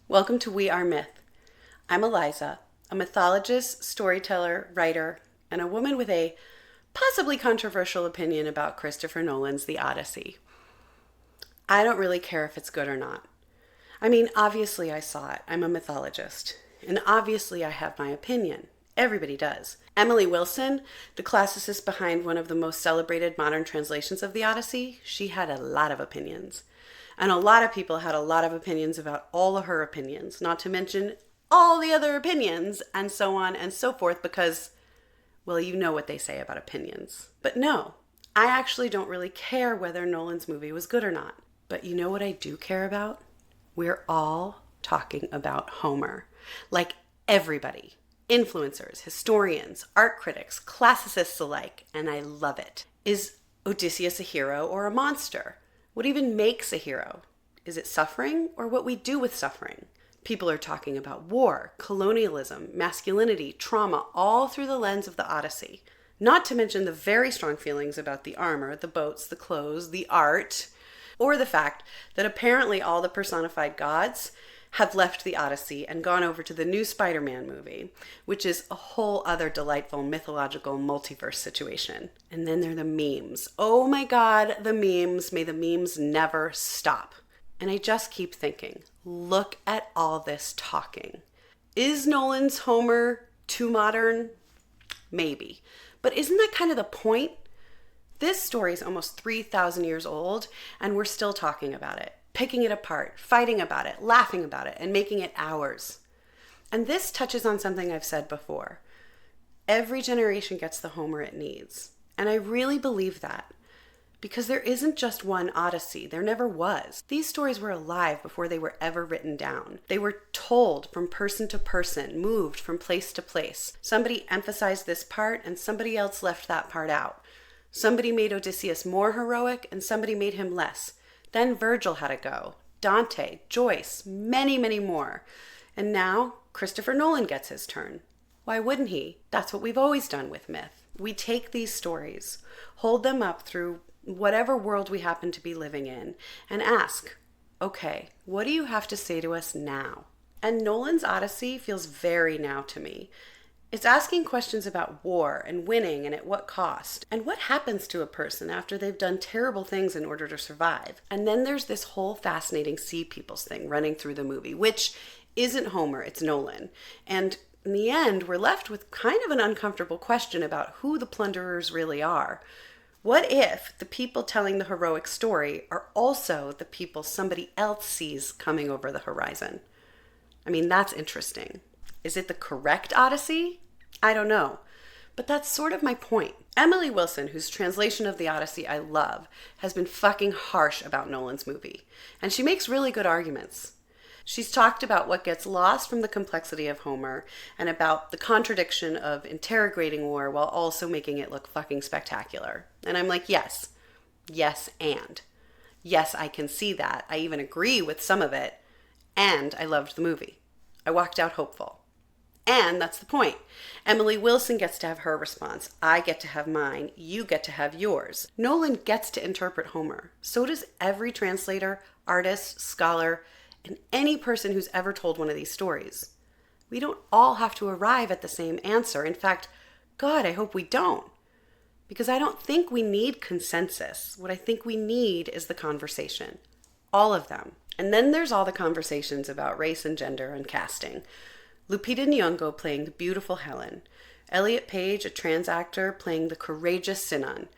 Welcome to We Are Myth. I'm Eliza, a mythologist, storyteller, writer, and a woman with a possibly controversial opinion about Christopher Nolan's The Odyssey. I don't really care if it's good or not. I mean, obviously I saw it. I'm a mythologist. And obviously I have my opinion. Everybody does. Emily Wilson, the classicist behind one of the most celebrated modern translations of the Odyssey, she had a lot of opinions. And a lot of people had a lot of opinions about all of her opinions, not to mention all the other opinions, and so on and so forth, because, well, you know what they say about opinions. But no, I actually don't really care whether Nolan's movie was good or not. But you know what I do care about? We're all talking about Homer. Like everybody. Influencers, historians, art critics, classicists alike, and I love it. Is Odysseus a hero or a monster? What even makes a hero? Is it suffering or what we do with suffering? People are talking about war, colonialism, masculinity, trauma, all through the lens of the Odyssey. Not to mention the very strong feelings about the armor, the boats, the clothes, the art, or the fact that apparently all the personified gods have left the Odyssey and gone over to the new Spider-Man movie, which is a whole other delightful mythological multiverse situation. And then there are the memes. Oh my God, the memes. May the memes never stop. And I just keep thinking, look at all this talking. Is Nolan's Homer too modern? Maybe. But isn't that kind of the point? This story is almost 3,000 years old, and we're still talking about it. Picking it apart, fighting about it, laughing about it, and making it ours. And this touches on something I've said before. Every generation gets the Homer it needs. And I really believe that. Because there isn't just one Odyssey. There never was. These stories were alive before they were ever written down. They were told from person to person, moved from place to place. Somebody emphasized this part and somebody else left that part out. Somebody made Odysseus more heroic and somebody made him less. Then Virgil had to go, Dante, Joyce, many, many more. And now Christopher Nolan gets his turn. Why wouldn't he? That's what we've always done with myth. We take these stories, hold them up through whatever world we happen to be living in, and ask, okay, what do you have to say to us now? And Nolan's Odyssey feels very now to me. It's asking questions about war and winning and at what cost. And what happens to a person after they've done terrible things in order to survive. And then there's this whole fascinating sea peoples thing running through the movie, which isn't Homer, it's Nolan. And in the end, we're left with kind of an uncomfortable question about who the plunderers really are. What if the people telling the heroic story are also the people somebody else sees coming over the horizon? I mean, that's interesting. Is it the correct Odyssey? I don't know. But that's sort of my point. Emily Wilson, whose translation of the Odyssey I love, has been fucking harsh about Nolan's movie. And she makes really good arguments. She's talked about what gets lost from the complexity of Homer and about the contradiction of interrogating war while also making it look fucking spectacular. And I'm like, yes. Yes, and. Yes, I can see that. I even agree with some of it. And I loved the movie. I walked out hopeful. And that's the point. Emily Wilson gets to have her response. I get to have mine. You get to have yours. Nolan gets to interpret Homer. So does every translator, artist, scholar, and any person who's ever told one of these stories. We don't all have to arrive at the same answer. In fact, God, I hope we don't. Because I don't think we need consensus. What I think we need is the conversation. All of them. And then there's all the conversations about race and gender and casting. Lupita Nyong'o playing the beautiful Helen. Elliot Page, a trans actor, playing the courageous Sinan.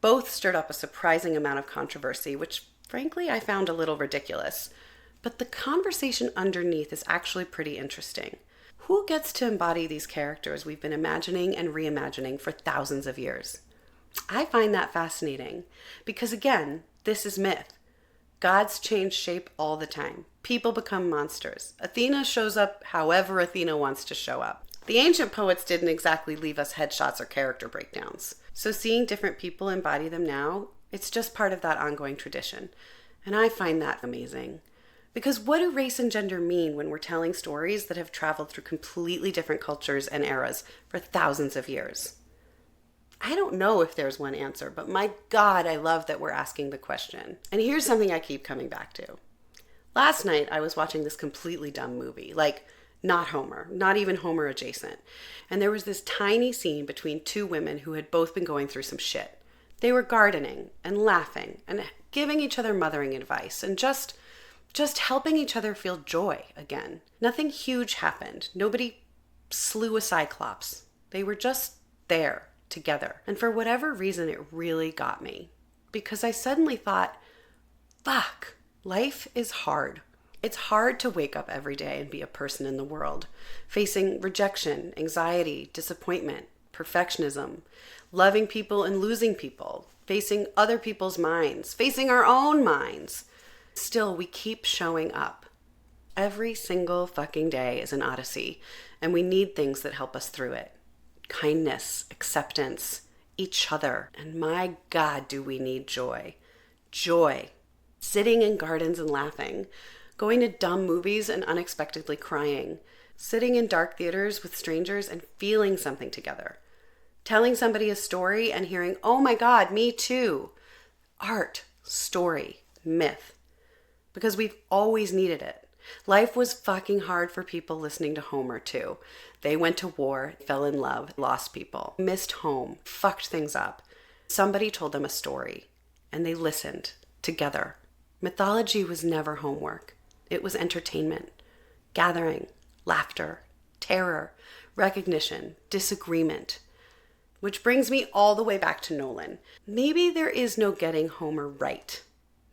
Both stirred up a surprising amount of controversy, which frankly I found a little ridiculous. But the conversation underneath is actually pretty interesting. Who gets to embody these characters we've been imagining and reimagining for thousands of years? I find that fascinating because, again, this is myth. Gods change shape all the time. People become monsters. Athena shows up however Athena wants to show up. The ancient poets didn't exactly leave us headshots or character breakdowns. So seeing different people embody them now, it's just part of that ongoing tradition. And I find that amazing. Because what do race and gender mean when we're telling stories that have traveled through completely different cultures and eras for thousands of years? I don't know if there's one answer, but my God, I love that we're asking the question. And here's something I keep coming back to. Last night, I was watching this completely dumb movie, like not Homer, not even Homer adjacent. And there was this tiny scene between two women who had both been going through some shit. They were gardening and laughing and giving each other mothering advice and just helping each other feel joy again. Nothing huge happened. Nobody slew a cyclops. They were just there together. And for whatever reason, it really got me. Because I suddenly thought, fuck, life is hard. It's hard to wake up every day and be a person in the world, facing rejection, anxiety, disappointment, perfectionism, loving people and losing people, facing other people's minds, facing our own minds. Still, we keep showing up. Every single fucking day is an Odyssey, and we need things that help us through it. Kindness, acceptance, each other, and my God, do we need joy. Joy. Sitting in gardens and laughing, going to dumb movies and unexpectedly crying, sitting in dark theaters with strangers and feeling something together, telling somebody a story and hearing, oh my God, me too. Art, story, myth. Because we've always needed it. Life was fucking hard for people listening to Homer too. They went to war, fell in love, lost people, missed home, fucked things up. Somebody told them a story, and they listened together. Mythology was never homework. It was entertainment, gathering, laughter, terror, recognition, disagreement. Which brings me all the way back to Nolan. Maybe there is no getting Homer right.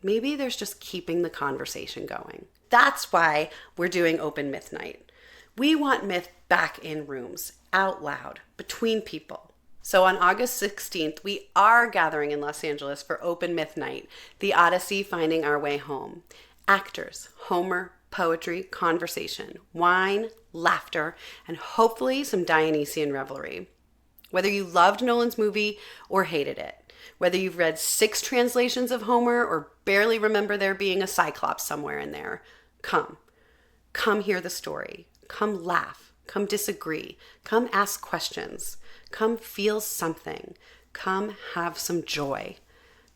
Maybe there's just keeping the conversation going. That's why we're doing Open Myth Night. We want myth back in rooms, out loud, between people. So on August 16th, we are gathering in Los Angeles for Open Myth Night, the Odyssey Finding Our Way Home. Actors, Homer, poetry, conversation, wine, laughter, and hopefully some Dionysian revelry. Whether you loved Nolan's movie or hated it, whether you've read 6 translations of Homer or barely remember there being a cyclops somewhere in there, come. Come hear the story. Come laugh. Come disagree. Come ask questions. Come feel something. Come have some joy.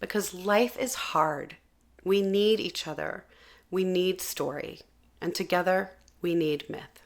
Because life is hard. We need each other. We need story. And together, we need myth.